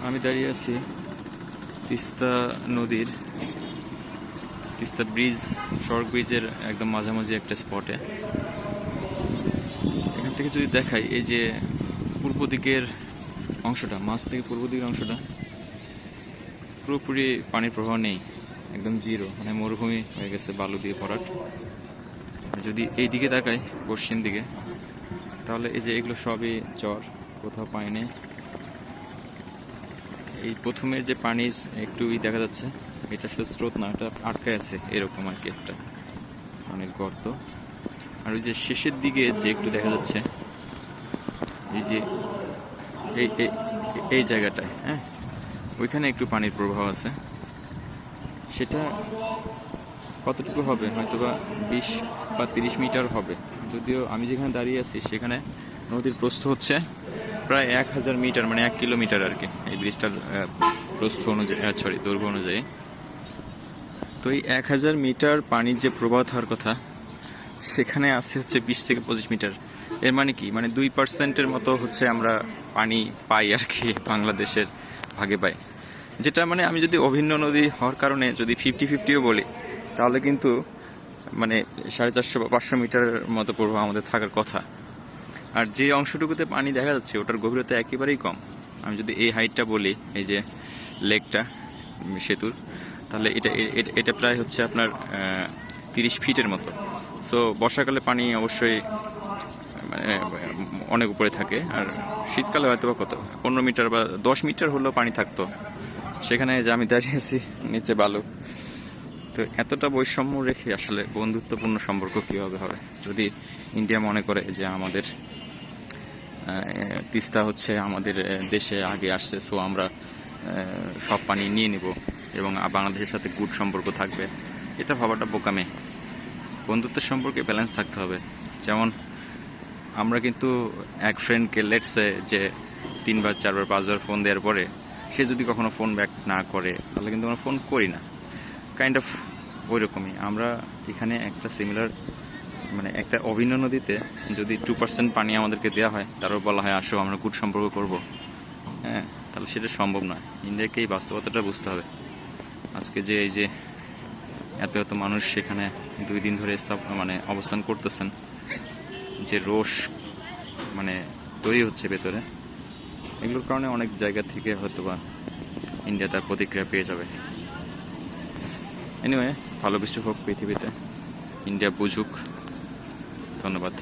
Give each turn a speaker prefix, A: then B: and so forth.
A: আমি দাঁড়িয়ে আছি তিস্তা নদীর তিস্তা ব্রিজ, সড়ক ব্রিজের একদম মাঝামাঝি একটা স্পটে। এখান থেকে যদি দেখাই, এই যে পূর্ব দিকের অংশটা, মাঝ থেকে পূর্ব দিকের অংশটা পুরোপুরি পানির প্রবাহ নেই, একদম জিরো, মানে মরুভূমি হয়ে গেছে, বালু দিয়ে ভরাট। যদি এই দিকে তাকাই, পশ্চিম দিকে, তাহলে এই যে এগুলো সবই চর, কোথাও পানি নেই। এই প্রথমের যে পানি একটু দেখা যাচ্ছে, এটা আসলে স্রোত না, এটা আটকে আছে এরকম আর কি, একটা পানির গর্ত। আর ওই যে শেষের দিকে যে একটু দেখা যাচ্ছে, এই যে এই এই জায়গাটায়, হ্যাঁ, ওইখানে একটু পানির প্রবাহ আছে। সেটা কতটুকু হবে, হয়তো বা 20 বা 30 মিটার হবে। যদিও আমি যেখানে দাঁড়িয়ে আছি সেখানে নদীর প্রস্থ হচ্ছে প্রায় 1000 মিটার, মানে 1 কিলোমিটার আর কি, এই ব্রিজটার প্রস্থ অনুযায়ী, দৈর্ঘ্য অনুযায়ী। তো এই 1000 মিটার পানির যে প্রবাহ থাকার কথা, সেখানে আছে হচ্ছে 20 থেকে 25 মিটার। এর মানে কি, মানে 2%-এর মতো হচ্ছে আমরা পানি পাই আর কি, বাংলাদেশের ভাগে পাই। যেটা মানে আমি যদি অভিন্ন নদী হওয়ার কারণে যদি 50-50ও বলি, তাহলে কিন্তু মানে 450 বা 500 মিটারের মতো প্রবাহ আমাদের থাকার কথা। আর যে অংশটুকুতে পানি দেখা যাচ্ছে, ওটার গভীরতা একেবারেই কম। আমি যদি এই হাইটটা বলি, এই যে লেকটা সেতুর, তাহলে এটা প্রায় হচ্ছে আপনার 30 ফিটের মতো। সো বর্ষাকালে পানি অবশ্যই মানে অনেক উপরে থাকে, আর শীতকালে হয়তো বা কত 15 মিটার বা 10 মিটার হলেও পানি থাকতো। সেখানে যে আমি দাঁড়িয়ে আছি, নিচে বালু। তো এতটা বৈষম্য রেখে আসলে বন্ধুত্বপূর্ণ সম্পর্ক কীভাবে হবে? যদি ইন্ডিয়া মনে করে যে আমাদের তিস্তা হচ্ছে আমাদের দেশে আগে আসছে, সো আমরা সব পানি নিয়ে নেব এবং বাংলাদেশের সাথে গুড সম্পর্ক থাকবে, এটা ভাবাটা বোকামে। বন্ধুত্বের সম্পর্কে ব্যালেন্স থাকতে হবে। যেমন আমরা কিন্তু এক ফ্রেন্ডকে লেটসে যে 3বার 4বার 5বার ফোন দেওয়ার পরে সে যদি কখনো ফোন ব্যাক না করে, তাহলে কিন্তু আমরা ফোন করি না। কাইন্ড অফ ওই রকমই আমরা এখানে একটা সিমিলার, মানে একটা অভিন্ন নদীতে যদি 2% পানি আমাদেরকে দেওয়া হয়, তারও বলা হয় আসো আমরা গুড সম্পর্ক করব, হ্যাঁ, তাহলে সেটা সম্ভব নয়। ইন্ডিয়াকে এই বাস্তবতাটা বুঝতে হবে। আজকে যে এই যে এত এত মানুষ সেখানে 2 দিন ধরে মানে অবস্থান করতেছেন, যে রোষ মানে তৈরি হচ্ছে ভেতরে, এগুলোর কারণে অনেক জায়গা থেকে হয়তো বা ইন্ডিয়া তার প্রতিক্রিয়া পেয়ে যাবে। এনিওয়ে, ভালো কিছু হোক পৃথিবীতে, ইন্ডিয়া বুঝুক। ধন্যবাদ।